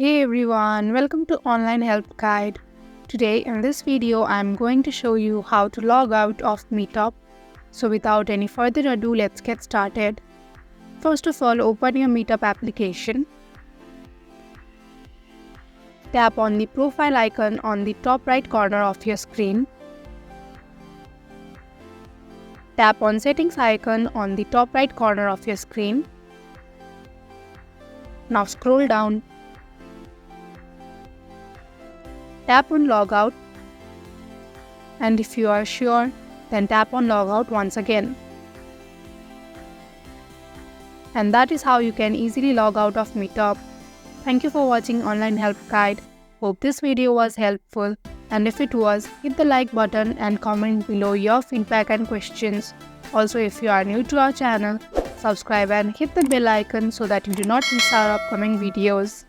Hey everyone, welcome to Online Help Guide. Today in this video, I'm going to show you how to log out of Meetup. So without any further ado, let's get started. First of all, open your Meetup application. Tap on the profile icon on the top right corner of your screen. Tap on settings icon on the top right corner of your screen. Now scroll down. Tap on log out, and if you are sure, then tap on log out once again. And that is how you can easily log out of Meetup. Thank you for watching Online Help Guide. Hope this video was helpful, and if it was, hit the like button and comment below your feedback and questions. Also, if you are new to our channel, subscribe and hit the bell icon so that you do not miss our upcoming videos.